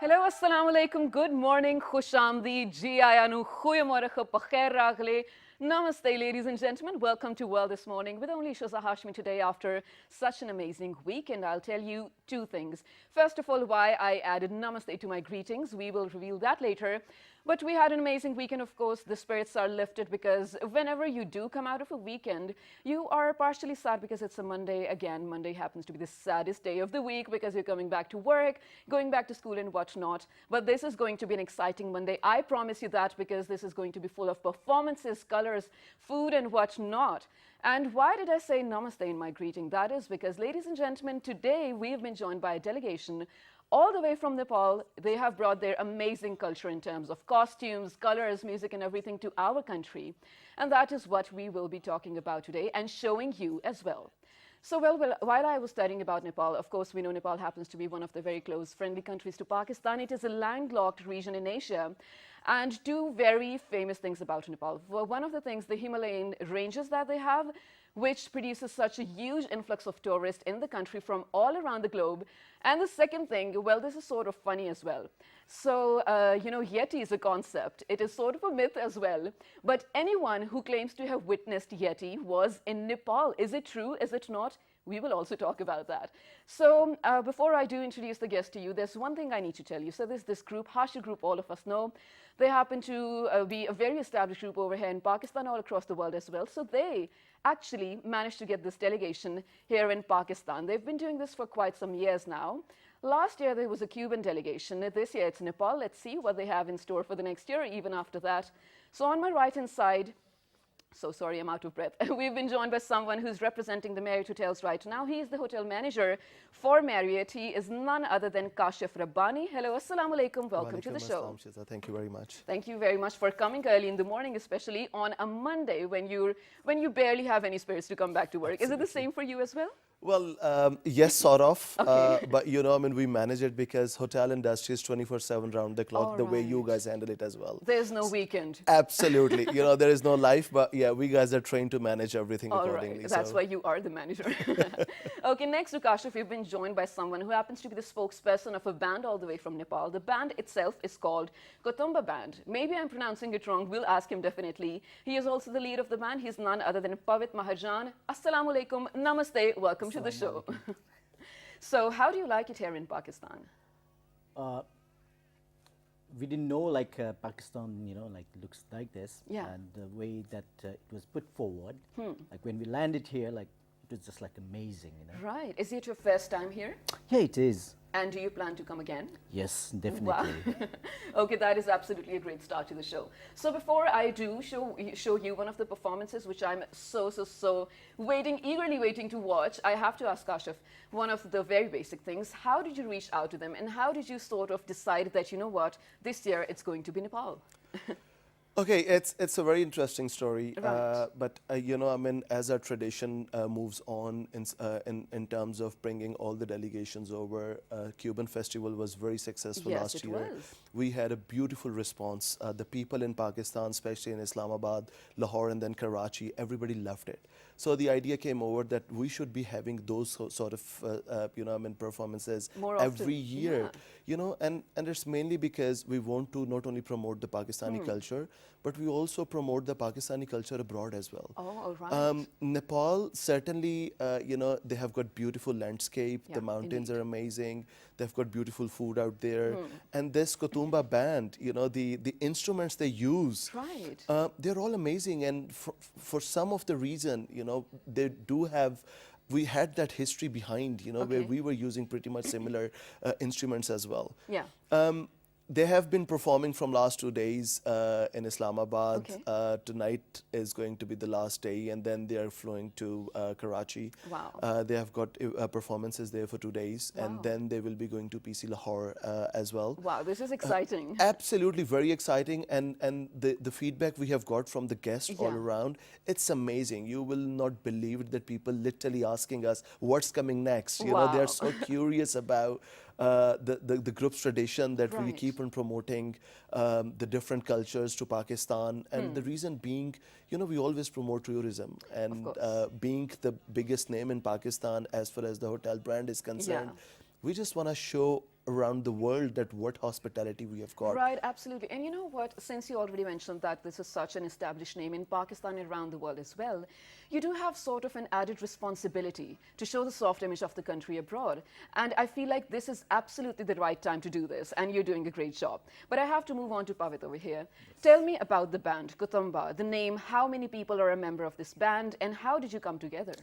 Hello, assalamu alaikum. Good morning, khushamdi, ji ayanu, goeiemorgen, pakhair ragle. Namaste, ladies and gentlemen. Welcome to World This Morning with only Shaza Hashmi today after such an amazing week. And I'll tell you two things. First of all, why I added namaste to my greetings. We will reveal that later. But we had an amazing weekend, of course. The spirits are lifted because whenever you do come out of a weekend, you are partially sad because it's a Monday. Again, Monday happens to be the saddest day of the week because you're coming back to work, going back to school and whatnot. But this is going to be an exciting Monday. I promise you that because this is going to be full of performances, colors, food and whatnot. And why did I say namaste in my greeting? That is because, ladies and gentlemen, today we have been joined by a delegation all the way from Nepal. They have brought their amazing culture in terms of costumes, colors, music, and everything to our country. And that is what we will be talking about today and showing you as well. So, while I was studying about Nepal, of course, we know Nepal happens to be one of the very close friendly countries to Pakistan. It is a landlocked region in Asia. And two very famous things about Nepal. Well, one of the things, the Himalayan ranges that they have, which produces such a huge influx of tourists in the country from all around the globe. And the second thing, well, this is sort of funny as well. So, Yeti is a concept. It is sort of a myth as well. But anyone who claims to have witnessed Yeti was in Nepal. Is it true? Is it not? We will also talk about that. So before I do introduce the guest to you, there's one thing I need to tell you. So there's this group, Hashi group, all of us know. They happen to be a very established group over here in Pakistan, all across the world as well. So they actually managed to get this delegation here in Pakistan. They've been doing this for quite some years now. Last year, there was a Cuban delegation. This year, it's Nepal. Let's see what they have in store for the next year, even after that. So on my right-hand side, so sorry, I'm out of breath. We've been joined by someone who's representing the Marriott Hotels right now. He is the hotel manager for Marriott. He is none other than Kashif Rabbani. Hello, assalamu alaikum. Welcome to the show. Thank you very much. Thank you very much for coming early in the morning, especially on a Monday when you barely have any spirits to come back to work. Absolutely. Is it the same for you as well? Well, yes, sort of. Okay. But, we manage it because hotel industry is 24/7 round the clock, the way you guys handle it as well. There's no weekend. Absolutely. There is no life, but yeah, we guys are trained to manage everything accordingly. Right. That's why you are the manager. Okay, next to Kashif, we've been joined by someone who happens to be the spokesperson of a band all the way from Nepal. The band itself is called Kutumba band. Maybe I'm pronouncing it wrong. We'll ask him definitely. He is also the lead of the band. He's none other than Pavit Mahajan. Assalamu alaikum. Namaste. Welcome to the show. So how do you like it here in Pakistan? We didn't know Pakistan, looks like this. Yeah. And the way that it was put forward, like when we landed here, it was just amazing, Right. Is it your first time here? Yeah, it is. And do you plan to come again? Yes, definitely. Wow. Okay, that is absolutely a great start to the show. So before I do show you one of the performances, which I'm so eagerly waiting to watch, I have to ask Kashif one of the very basic things. How did you reach out to them and how did you sort of decide that, you know what, this year it's going to be Nepal? Okay, it's a very interesting story, Right. but as our tradition moves on in terms of bringing all the delegations over, Cuban festival was very successful last year. Was. We had a beautiful response. The people in Pakistan, especially in Islamabad, Lahore, and then Karachi, everybody loved it. So the idea came over that we should be having those sort of performances more every often. year. Yeah. And it's mainly because we want to not only promote the Pakistani culture, but we also promote the Pakistani culture abroad as well. Oh, all right. Nepal, certainly, they have got beautiful landscape. Yeah, The mountains indeed. are amazing. They've got beautiful food out there. And this Kutumba band, the instruments they use, Right. they're all amazing. And for some of the reason, they do have, we had that history behind, where Okay. we were using pretty much similar instruments as well. Yeah. They have been performing from last 2 days in Islamabad. Okay. Tonight is going to be the last day, and then they are flowing to Karachi. Wow. They have got performances there for 2 days, Wow. and then they will be going to PC Lahore as well. Wow, this is exciting. Absolutely, very exciting, and the feedback we have got from the guests all Yeah. around, it's amazing. You will not believe it that people literally asking us what's coming next. They Wow. are so curious about the group's tradition that we Right. keep on promoting the different cultures to Pakistan. And the reason being, we always promote tourism. And course. being the biggest name in Pakistan as far as the hotel brand is concerned, We just want to show around the world that what hospitality we have got. Right, absolutely. And you know what, since you already mentioned that this is such an established name in Pakistan and around the world as well, you do have sort of an added responsibility to show the soft image of the country abroad. And I feel like this is absolutely the right time to do this, and you're doing a great job. But I have to move on to Pavit over here. Tell me about the band, Kutumba, the name, how many people are a member of this band, and how did you come together?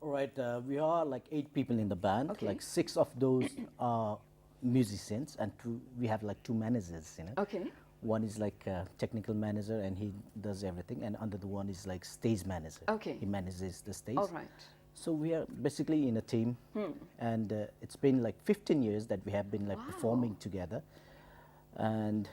All right, we are like 8 people in the band. Okay. Like 6 of those are musicians, and we have like 2 managers, you know. Okay. One is like a technical manager, and he does everything, and another one is like stage manager. Okay. He manages the stage. All right. So we are basically in a team, and it's been like 15 years that we have been like performing together, and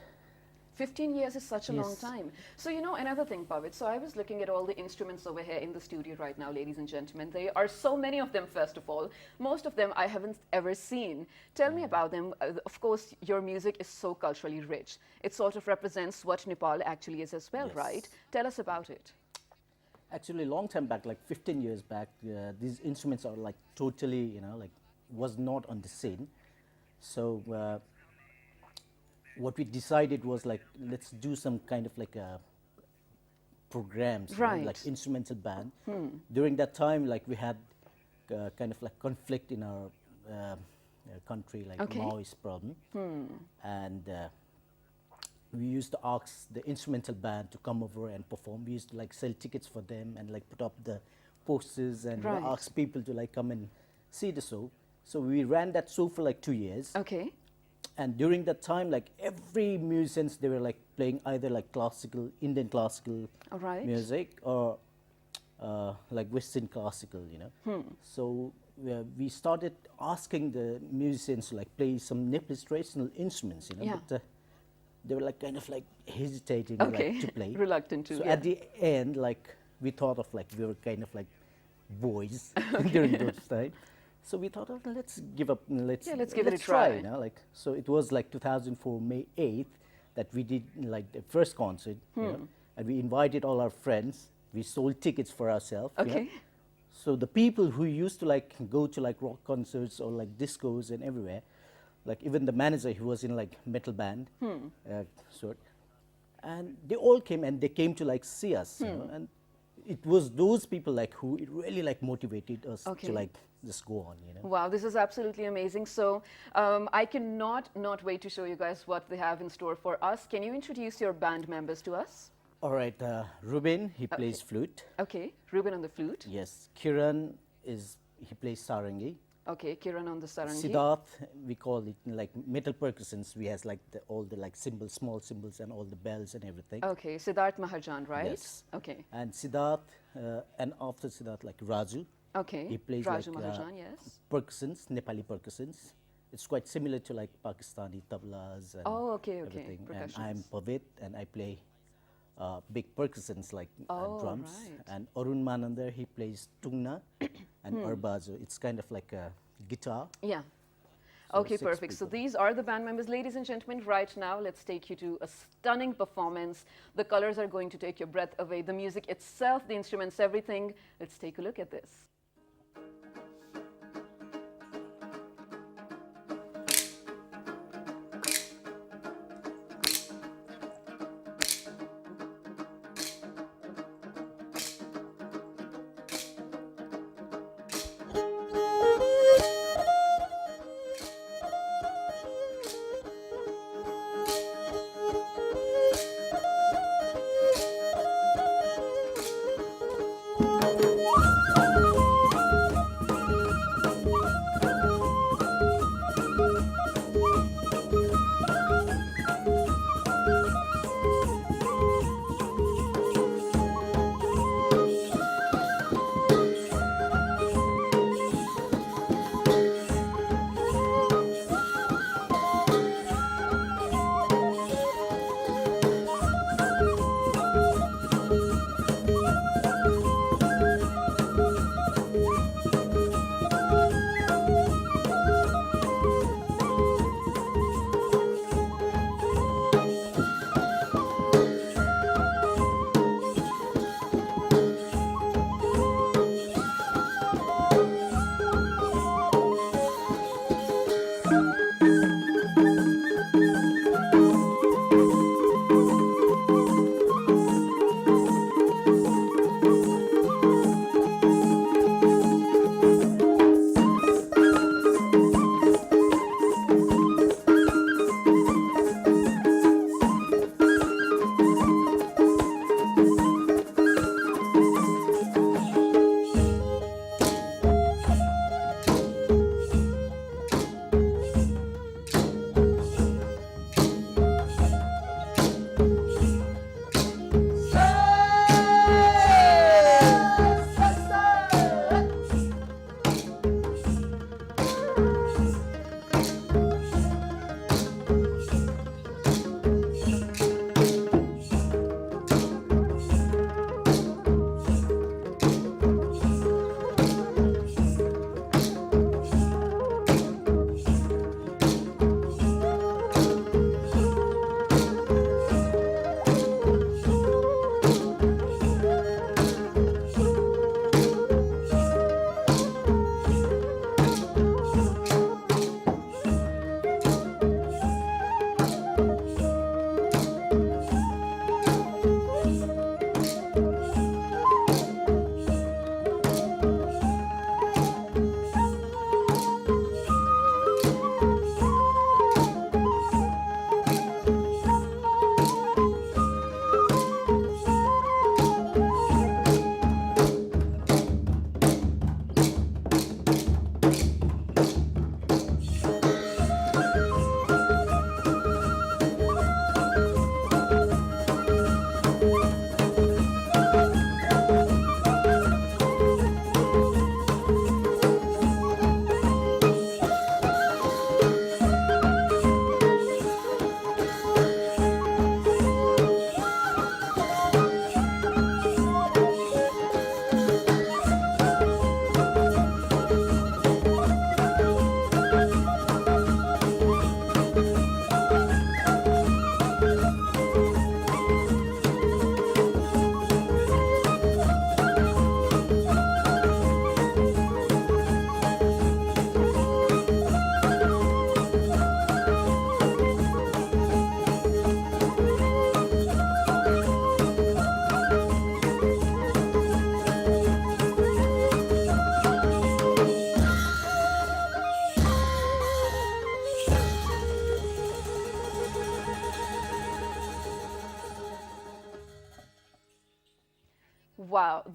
15 years is such a long Yes. time. So, you know, another thing, Pavit, so I was looking at all the instruments over here in the studio right now, ladies and gentlemen. There are so many of them, first of all. Most of them I haven't ever seen. Tell me about them. Of course, your music is so culturally rich. It sort of represents what Nepal actually is as well, Yes. right? Tell us about it. actually a long time back, like 15 years back, these instruments are like totally, you know, like was not on the scene. So what we decided was like, let's do some kind of like a programs, you know, Right. like instrumental band. During that time, like we had kind of like conflict in our country, like Okay. Maoist problem, and we used to ask the instrumental band to come over and perform. We used to like sell tickets for them and like put up the posters and you know, Right. ask people to like come and see the show. So we ran that show for like 2 years. Okay. And during that time, like every musicians, they were like playing either like classical, Indian classical All right. music or like Western classical, you know. So we started asking the musicians to like play some Nepalese traditional instruments, you know. Yeah. But they were like kind of like hesitating Okay. like, to play. Reluctant to, So yeah. at the end, like we thought of like we were kind of like boys during those time. So we thought, oh, let's give up. Let's give it a try. You know, like so it was like 2004 May 8th that we did like the first concert, you know, and we invited all our friends. We sold tickets for ourselves. you know. Okay. So the people who used to like go to like rock concerts or like discos and everywhere, like even the manager who was in like metal band, sort, and they all came and they came to like see us, you know, and it was those people like who it really like motivated us Okay. to like just go on, you know. Wow, this is absolutely amazing. So I cannot not wait to show you guys what they have in store for us. Can you introduce your band members to us? All right, Ruben, he plays flute. Okay, Ruben on the flute. Yes, Kiran he plays sarangi. Okay, Kiran on the sarangi. Siddharth, we call it like metal percussions. We has like all the like cymbals, small cymbals, and all the bells and everything. Okay, Siddharth Mahajan, right? Yes. Okay. And Siddharth, and after Siddharth, like Raju, Okay. he plays Raju like Mahajan, yes. percussions, Nepali percussions. It's quite similar to like Pakistani tablas and Oh, okay, okay, everything. And percussions. I'm Pavit, and I play big percussions like Oh, drums. right. And Arun Manandar, he plays tungna and arbazo. It's kind of like a guitar. Yeah. So Okay, 6 perfect. So people. these are the band members. Ladies and gentlemen, right now, let's take you to a stunning performance. The colors are going to take your breath away. The music itself, the instruments, everything. Let's take a look at this.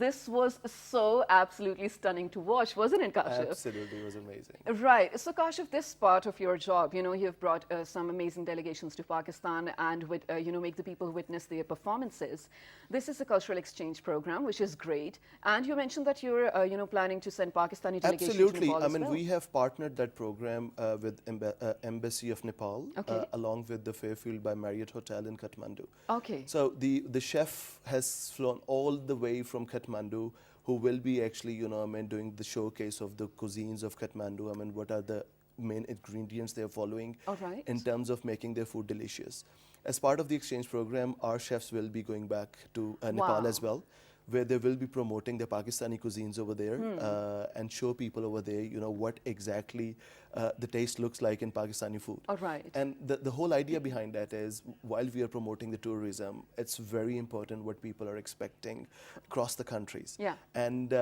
this was so absolutely stunning to watch, wasn't it, Kashif? Absolutely, it was amazing. Right. So, Kashif, this part of your job, you've brought some amazing delegations to Pakistan and make the people witness their performances. This is a cultural exchange program, which is great. And you mentioned that you're, planning to send Pakistani delegations to Absolutely. Nepal I as mean, well. we have partnered that program with Embassy of Nepal, Okay. along with the Fairfield by Marriott Hotel in Kathmandu. Okay. So the chef has flown all the way from Kathmandu, who will be actually, doing the showcase of the cuisines of Kathmandu. I mean, what are the main ingredients they are following All right. in terms of making their food delicious. As part of the exchange program, our chefs will be going back to Nepal Wow. as well, where they will be promoting the Pakistani cuisines over there and show people over there, what exactly the taste looks like in Pakistani food. All right. And the whole idea behind that is, while we are promoting the tourism, it's very important what people are expecting across the countries. Yeah. And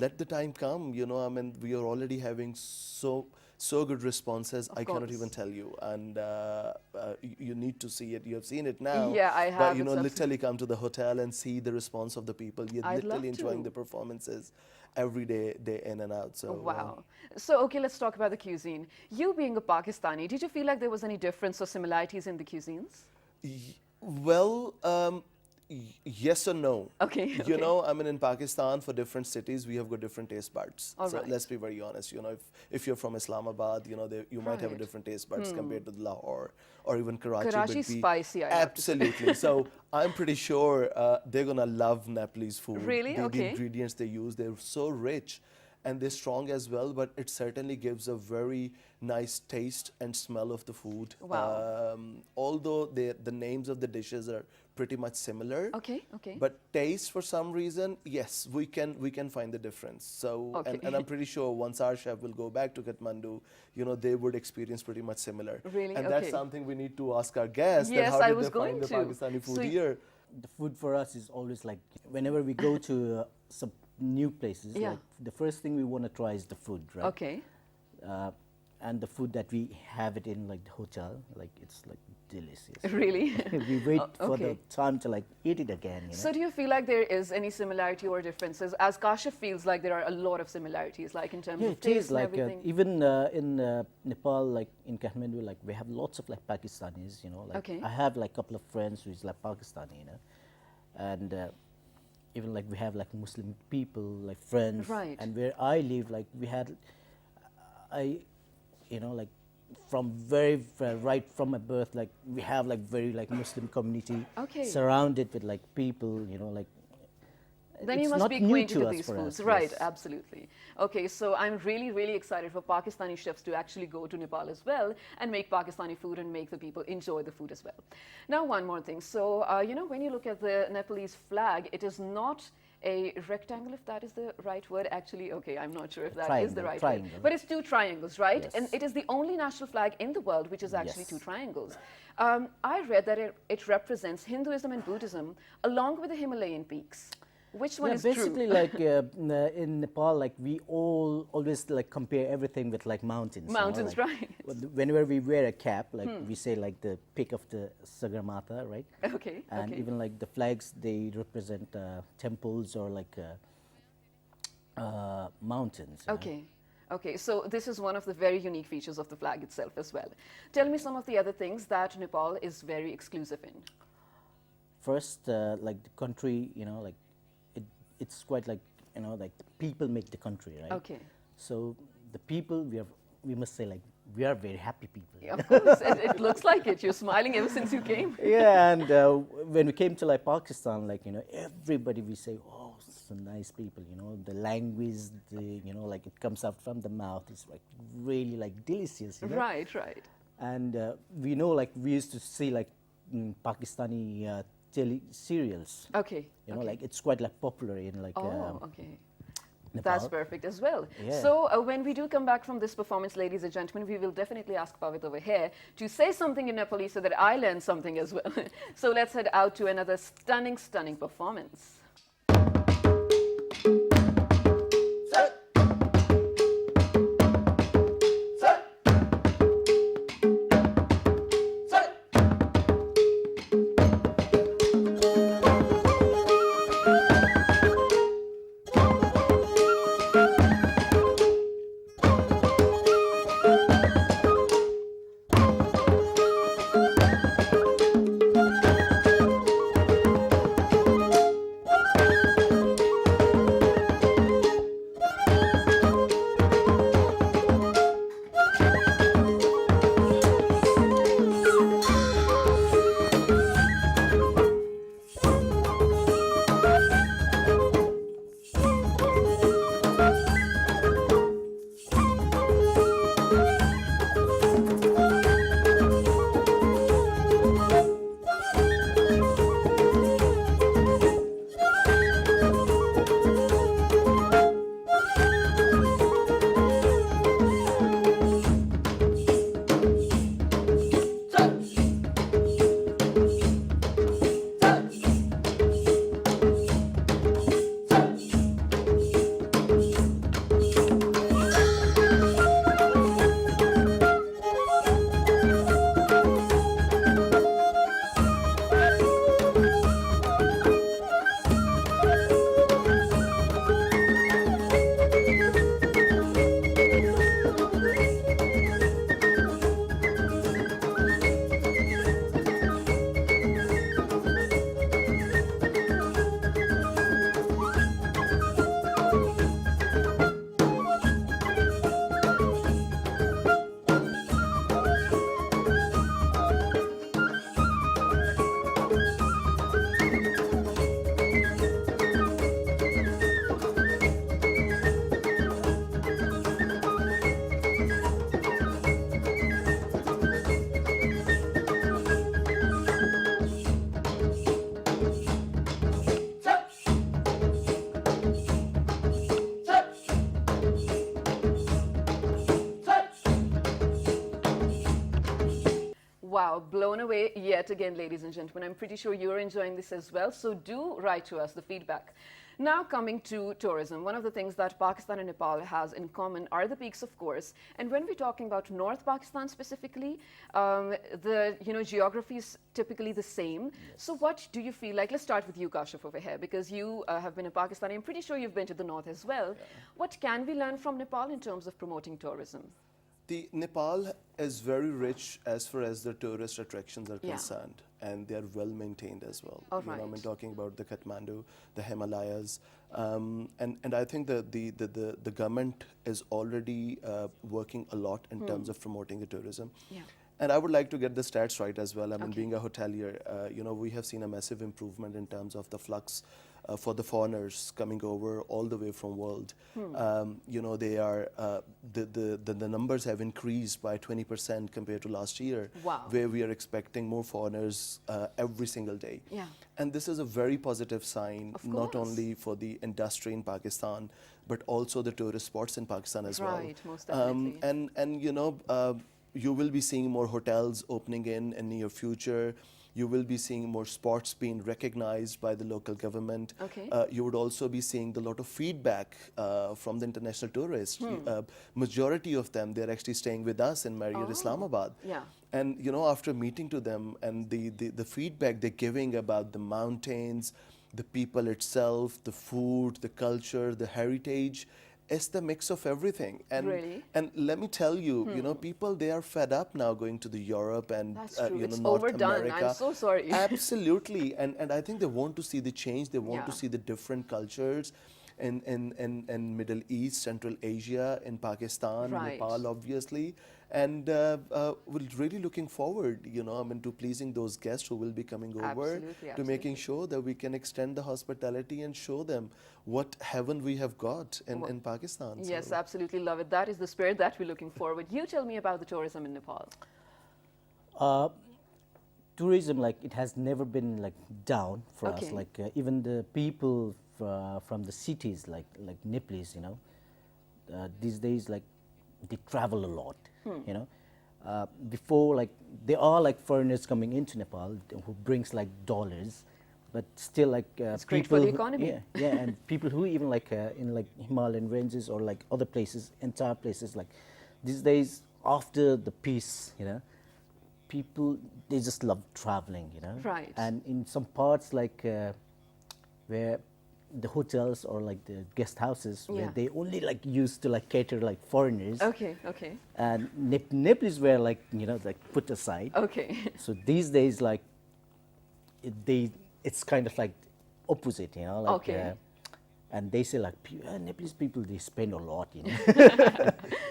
let the time come, I mean, we are already having so good responses. I cannot course. even tell you. And you need to see it. You have seen it now. Yeah, I have. But, It's absolutely- literally come to the hotel and see the response of the people. You're I'd love literally enjoying to. the performances every day, day in and out. So Wow. So, okay, let's talk about the cuisine. You being a Pakistani, did you feel like there was any difference or similarities in the cuisines? Well, yes or no. Okay, You okay. know, I mean, in Pakistan, for different cities, we have got different taste buds. All So right. let's be very honest. If you're from Islamabad, you might have a Right. different taste buds compared to Lahore or even Karachi. Karachi's would be spicy, I have to say. Absolutely. So I'm pretty sure they're gonna love Nepalese food. Really? The Okay. ingredients they use, they're so rich. And they're strong as well, but it certainly gives a very nice taste and smell of the food. Wow. Although the names of the dishes are pretty much similar, Okay, okay. but taste, for some reason, yes, we can find the difference. So, Okay. and I'm pretty sure once our chef will go back to Kathmandu, they would experience pretty much similar. Really? And that's Okay. something we need to ask our guests. Yes, that how I did was they find going the to. Pakistani food So here? The food for us is always like, whenever we go to some new places, Yeah. like the first thing we want to try is the food, right? Okay. And the food that we have it in like the hotel, like it's like delicious. Really? We wait for okay. the time to like eat it again. So, do you feel like there is any similarity or differences? As Kashif feels like there are a lot of similarities, like in terms Yeah, of it taste is and like everything. even in Nepal, like in Kathmandu, like we have lots of like Pakistanis, Like Okay. I have like a couple of friends who's like Pakistani, and even like we have like Muslim people, like friends, Right. And where I live, like we had, like from right from my birth, like we have like very like Muslim community, Okay. surrounded with like people, like. Then it's you must not be new acquainted to with us these for foods, us, right? yes. Absolutely. Okay, so I'm really, really excited for Pakistani chefs to actually go to Nepal as well and make Pakistani food and make the people enjoy the food as well. Now, one more thing. So, when you look at the Nepalese flag, it is not a rectangle, if that is the right word. Actually, okay, I'm not sure if that is the Triangle, right triangle. word. But it's two triangles, right? Yes. And it is the only national flag in the world which is actually Yes. two triangles. I read that it represents Hinduism and Buddhism along with the Himalayan peaks. Which one Yeah, is basically true? like in Nepal, like we always like compare everything with like mountains. Mountains, like, right. Whenever we wear a cap, like we say like the peak of the Sagarmatha, right? Okay, And okay. even like the flags, they represent temples or like mountains. Okay. Okay, so this is one of the very unique features of the flag itself as well. Tell me some of the other things that Nepal is very exclusive in. First, like the country, like it's quite like like the people make the country, right? Okay. So the people, we must say like we are very happy people. Yeah, of course, it looks like it. You're smiling ever since you came. Yeah, and when we came to like Pakistan, like everybody we say, oh, so nice people, the language, like it comes out from the mouth, it's like really like delicious, Right, right. And we know like we used to see like Pakistani tele serials, Okay. okay. like it's quite like popular in like Oh, okay. Nepal. That's perfect as well. Yeah. So when we do come back from this performance, ladies and gentlemen, we will definitely ask Pavit over here to say something in Nepali so that I learn something as well. So let's head out to another stunning, stunning performance. Wow, blown away yet again, ladies and gentlemen. I'm pretty sure you're enjoying this as well. So do write to us the feedback. Now coming to tourism, one of the things that Pakistan and Nepal has in common are the peaks, of course. And when we're talking about North Pakistan specifically, the geography is typically the same. Yes. So what do you feel like? Let's start with you, Kashif, over here, because you have been a Pakistani. I'm pretty sure you've been to the north as well. Yeah. What can we learn from Nepal in terms of promoting tourism? The Nepal is very rich as far as the tourist attractions are concerned, and they are well maintained as well. All right. I'm talking about the Kathmandu, the Himalayas, and I think the government is already working a lot in terms of promoting the tourism. Yeah. And I would like to get the stats right as well. I mean, being a hotelier, we have seen a massive improvement in terms of the flux for the foreigners coming over all the way from world. They are the numbers have increased by 20% compared to last year. Wow. Where we are expecting more foreigners every single day. Yeah. And this is a very positive sign, not only for the industry in Pakistan, but also the tourist spots in Pakistan as well. Right, most definitely. You will be seeing more hotels opening in near future. You will be seeing more spots being recognized by the local government. Okay. You would also be seeing a lot of feedback from the international tourists. Majority of them, they're actually staying with us in Marriott Islamabad. Yeah. And after meeting to them and the feedback they're giving about the mountains, the people itself, the food, the culture, the heritage, it's the mix of everything. And really? And let me tell you, people, they are fed up now going to the Europe and it's North overdone. America. I'm so sorry. Absolutely. And I think they want to see the change. They want to see the different cultures in Middle East, Central Asia, in Pakistan, Nepal, obviously. And we're really looking forward, to pleasing those guests who will be coming over, to making sure that we can extend the hospitality and show them what heaven we have got in Pakistan. Yes, so. Absolutely love it. That is the spirit that we're looking forward. You tell me about the tourism in Nepal. Tourism, it has never been down for us. Even the people from the cities, like Nepalese, these days, they travel a lot. Before, there are foreigners coming into Nepal who brings dollars, but still it's great for the economy. Yeah, and people who even in Himalayan ranges or other places, entire places, these days after the peace, people, they just love traveling, Right. And in some parts where the hotels or the guest houses where they only used to cater foreigners. Okay. And Nepalese were put aside. Okay. So these days it's kind of opposite, okay. And they say Nepalese people, they spend a lot,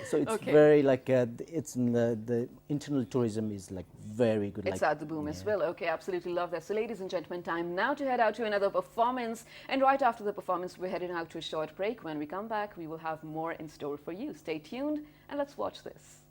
So it's very it's in the internal tourism is very good. It's at the boom as well. Okay, absolutely love that. So ladies and gentlemen, time now to head out to another performance. And right after the performance, we're heading out to a short break. When we come back, we will have more in store for you. Stay tuned and let's watch this.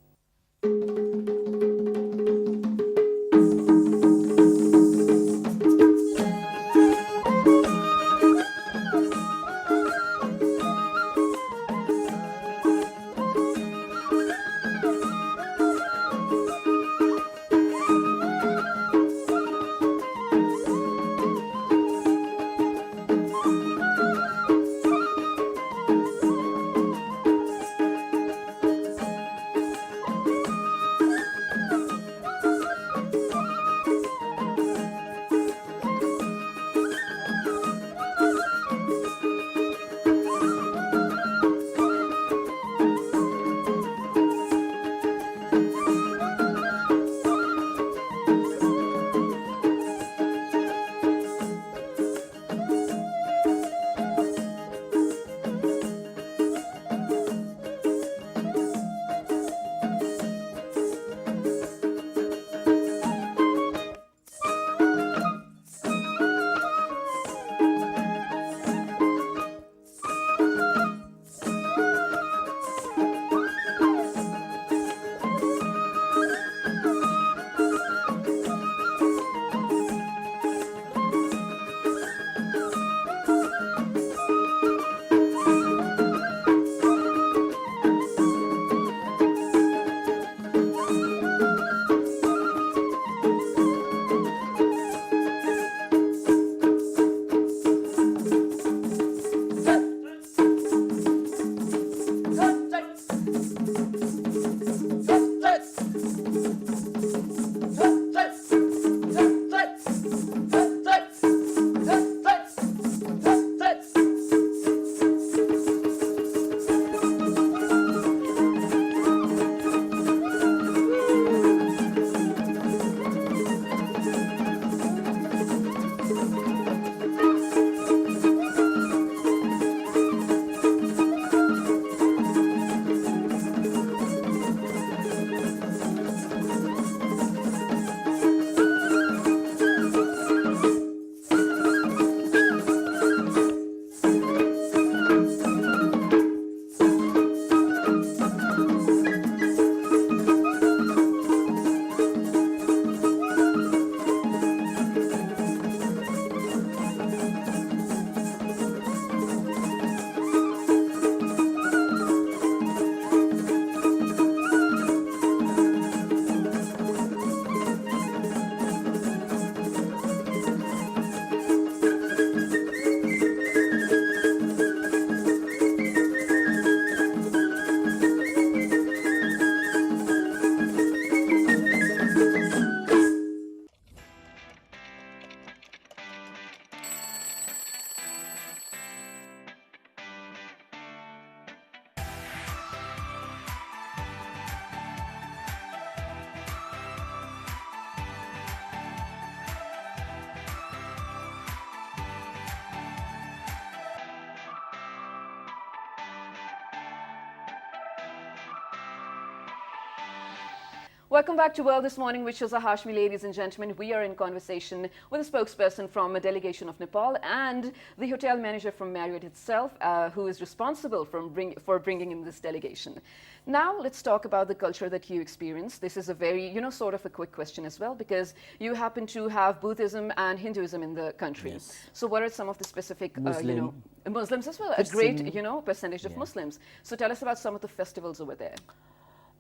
Welcome back to World This Morning with Shiza Hashmi. Ladies and gentlemen, we are in conversation with a spokesperson from a delegation of Nepal and the hotel manager from Marriott itself, who is responsible for bringing in this delegation. Now, let's talk about the culture that you experience. This is a very, sort of a quick question as well, because you happen to have Buddhism and Hinduism in the country. Yes. So what are some of the specific, Muslims as well, Christian. a great, percentage of Muslims. So tell us about some of the festivals over there.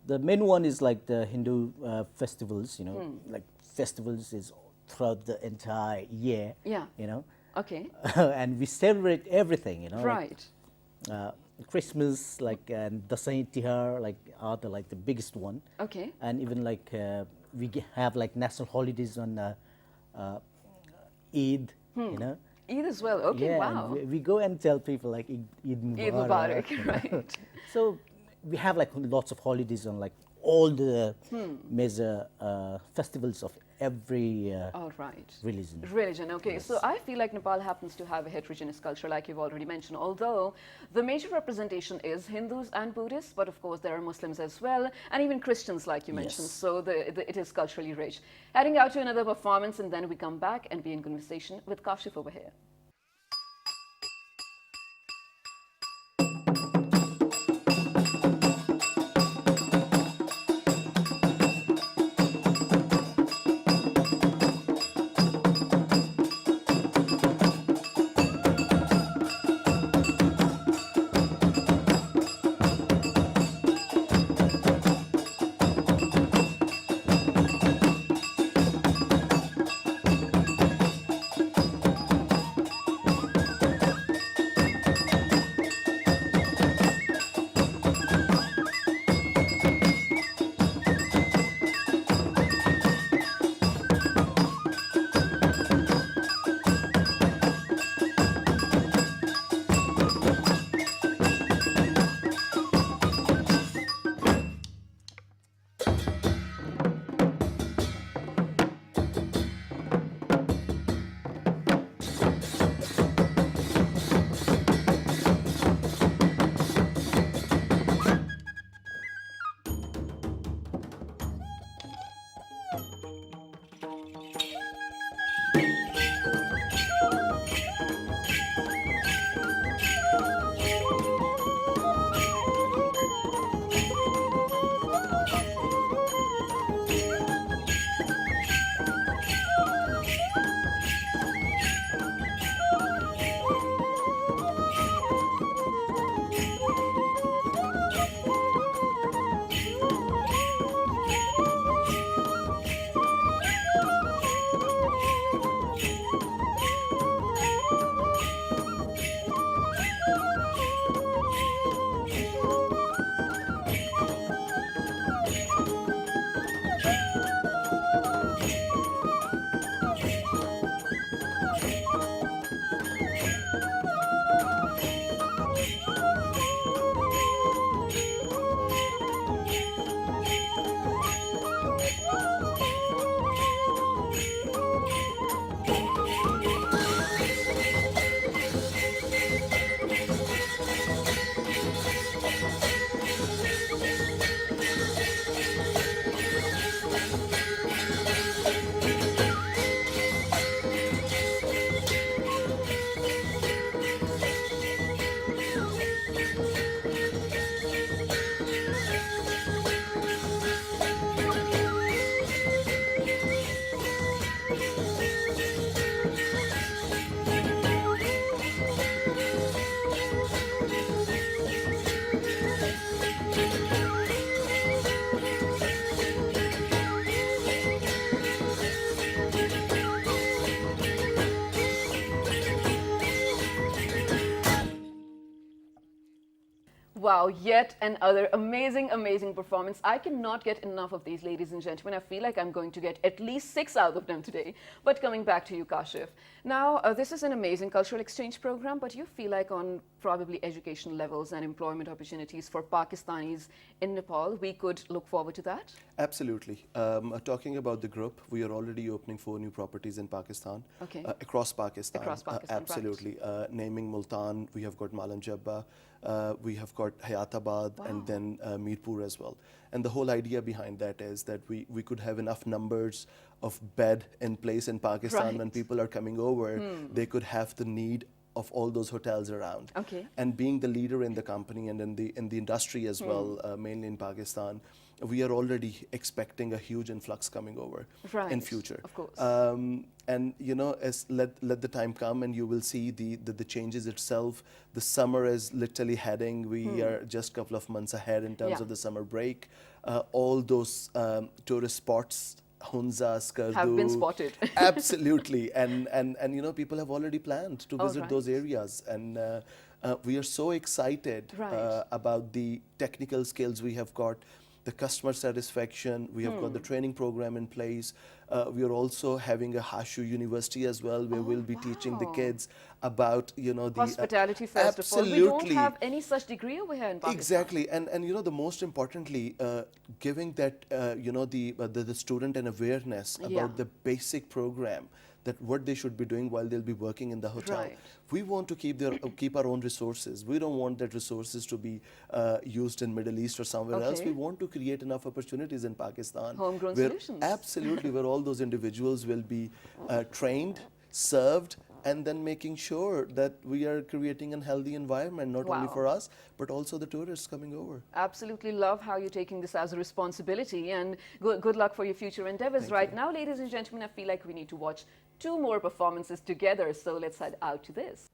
The main one is like the Hindu festivals, like festivals is throughout the entire year. Yeah. Okay. And we celebrate everything, Right. Like, Christmas, like, and Dasai Tihar, like, are the biggest one. Okay. And even like we have like national holidays on Eid, Eid as well. Okay, yeah, wow. and we go and tell people like Eid Mubarak. Eid Mubarak, right. So we have like lots of holidays on like all the major festivals of every All right. religion. Religion, okay. Yes. So I feel like Nepal happens to have a heterogeneous culture, like you've already mentioned, although the major representation is Hindus and Buddhists, but of course there are Muslims as well, and even Christians, like you mentioned. Yes. So it is culturally rich. Heading out to another performance, and then we come back and be in conversation with Kashif over here. Wow, yet another amazing, amazing performance. I cannot get enough of these, ladies and gentlemen. I feel like I'm going to get at least 6 out of them today. But coming back to you, Kashif. Now, this is an amazing cultural exchange program, but you feel like on probably education levels and employment opportunities for Pakistanis in Nepal, we could look forward to that? Absolutely. Talking about the group, we are already opening 4 new properties in Pakistan. Okay. Across Pakistan. Across Pakistan, right. Absolutely. Naming Multan, we have got Malam Jabba, we have got got Hayatabad, and then Mirpur as well. And the whole idea behind that is that we could have enough numbers of bed in place in Pakistan when people are coming over, they could have the need of all those hotels around. Okay. And being the leader in the company and in the industry as well, mainly in Pakistan, we are already expecting a huge influx coming over in future. Of course. And you know, as let the time come, and you will see the changes itself. The summer is literally heading. We are just a couple of months ahead in terms of the summer break. All those tourist spots, Hunza, Skardu, have been spotted. Absolutely, and you know, people have already planned to visit right. those areas, and we are so excited about the technical skills we have got, the customer satisfaction. We have got the training program in place. We are also having a Hashu University as well, where we'll be teaching the kids about, you know, the hospitality first of all. We don't have any such degree over here in Pakistan. Exactly, and you know, the most importantly, giving that you know, the student an awareness about the basic program, that what they should be doing while they'll be working in the hotel. Right. We want to keep our own resources. We don't want that resources to be used in Middle East or somewhere else. We want to create enough opportunities in Pakistan. Homegrown where solutions. Absolutely, where all those individuals will be trained, served, and then making sure that we are creating a healthy environment, not only for us, but also the tourists coming over. Absolutely love how you're taking this as a responsibility, and good luck for your future endeavors. Right now, ladies and gentlemen, I feel like we need to watch 2 more performances together, so let's head out to this.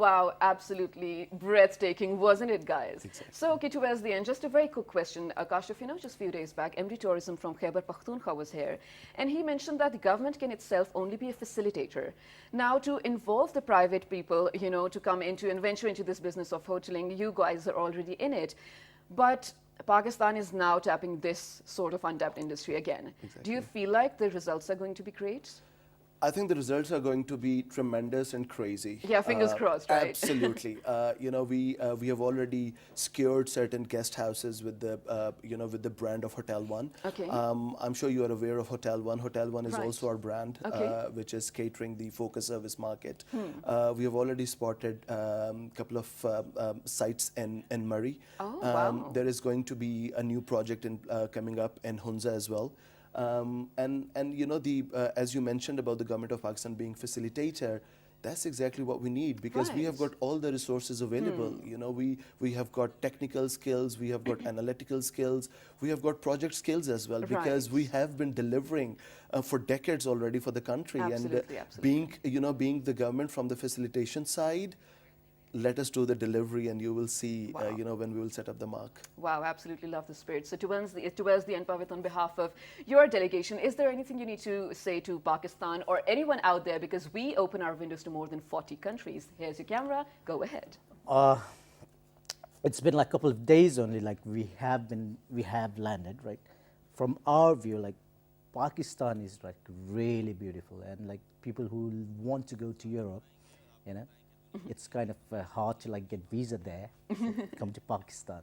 Wow, absolutely breathtaking, wasn't it, guys? Exactly. So, okay, towards the end, just a very quick question. Kashif, just a few days back, MD Tourism from Khyber Pakhtunkhwa was here, and he mentioned that the government can itself only be a facilitator. Now, to involve the private people, to come into and venture into this business of hoteling, you guys are already in it. But Pakistan is now tapping this sort of untapped industry again. Exactly. Do you feel like the results are going to be great? I think the results are going to be tremendous and crazy. Yeah, fingers crossed, right? Absolutely. We have already secured certain guest houses with the with the brand of Hotel One. Okay. I'm sure you are aware of Hotel One. Hotel One is Right. also our brand, Okay. which is catering the focus service market. We have already spotted a couple of sites in Murray. Oh, wow. There is going to be a new project coming up in Hunza as well. As you mentioned about the government of Pakistan being facilitator, that's exactly what we need, because we have Right. got all the resources available. We have got technical skills, we have got analytical skills, we have got project skills as well, because Right. we have been delivering for decades already for the country. Absolutely, And absolutely. being the government from the facilitation side, let us do the delivery, and you will see, Wow. when we will set up the mark. Wow, absolutely love the spirit. So towards the end, Pavit, on behalf of your delegation, is there anything you need to say to Pakistan or anyone out there? Because we open our windows to more than 40 countries. Here's your camera. Go ahead. It's been like a couple of days only, like we have landed, right? From our view, like Pakistan is like really beautiful, and like people who want to go to Europe, it's kind of hard to like get visa there. So come to Pakistan.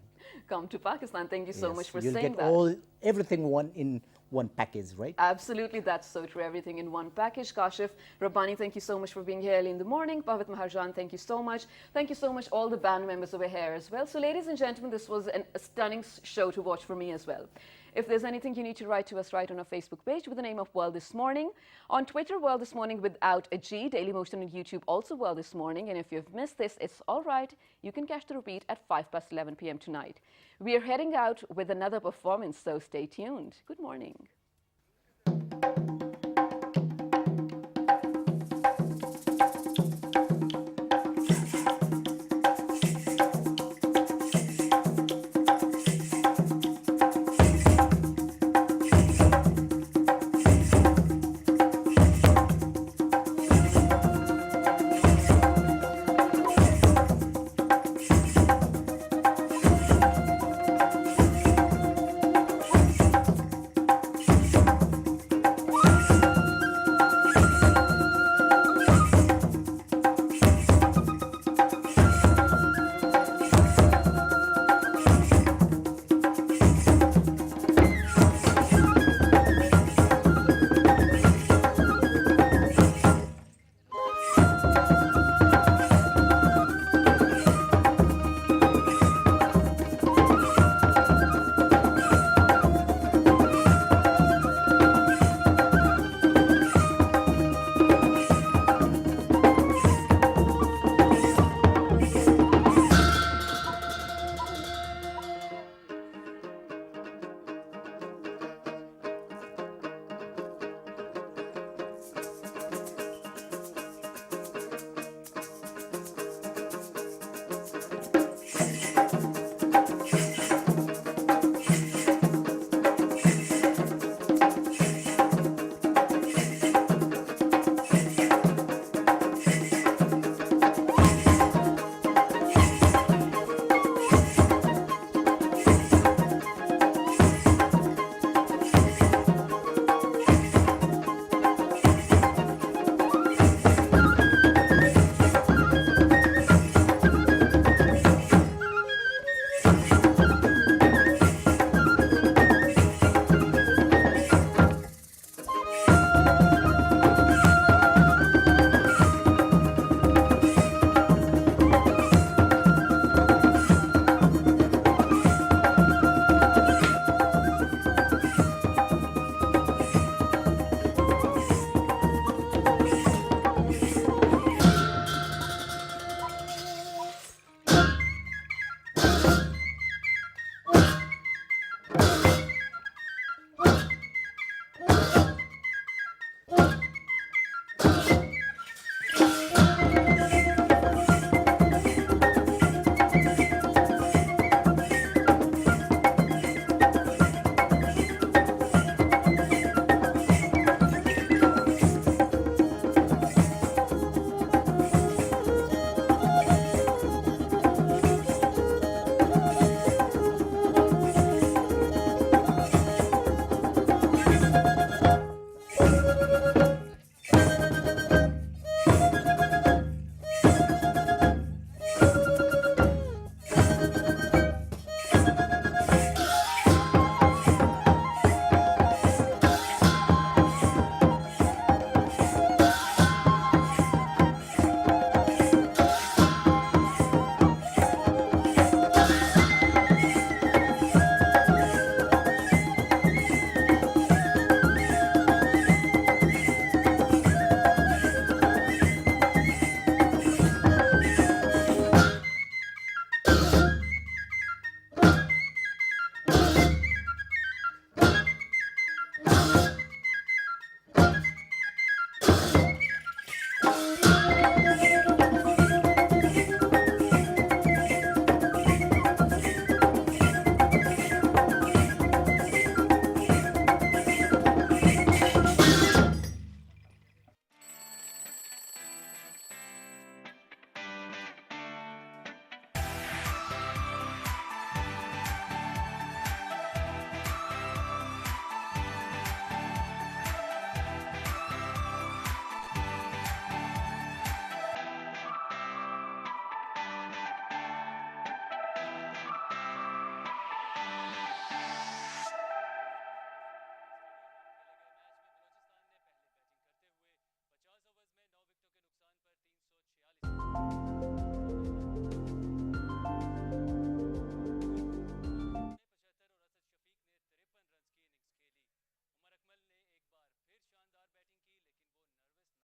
Come to Pakistan. Thank you so Yes, much for you'll saying get that. everything in one package, right? Absolutely, that's so true. Everything in one package. Kashif, Rabbani, thank you so much for being here early in the morning. Pavit Maharjan, thank you so much. Thank you so much, all the band members over here as well. So, ladies and gentlemen, this was a stunning show to watch for me as well. If there's anything you need to write to us, write on our Facebook page with the name of World This Morning. On Twitter, World This Morning without a G. Daily Motion on YouTube, also World This Morning. And if you've missed this, it's all right. You can catch the repeat at 11 p.m. tonight. We are heading out with another performance, so stay tuned. Good morning.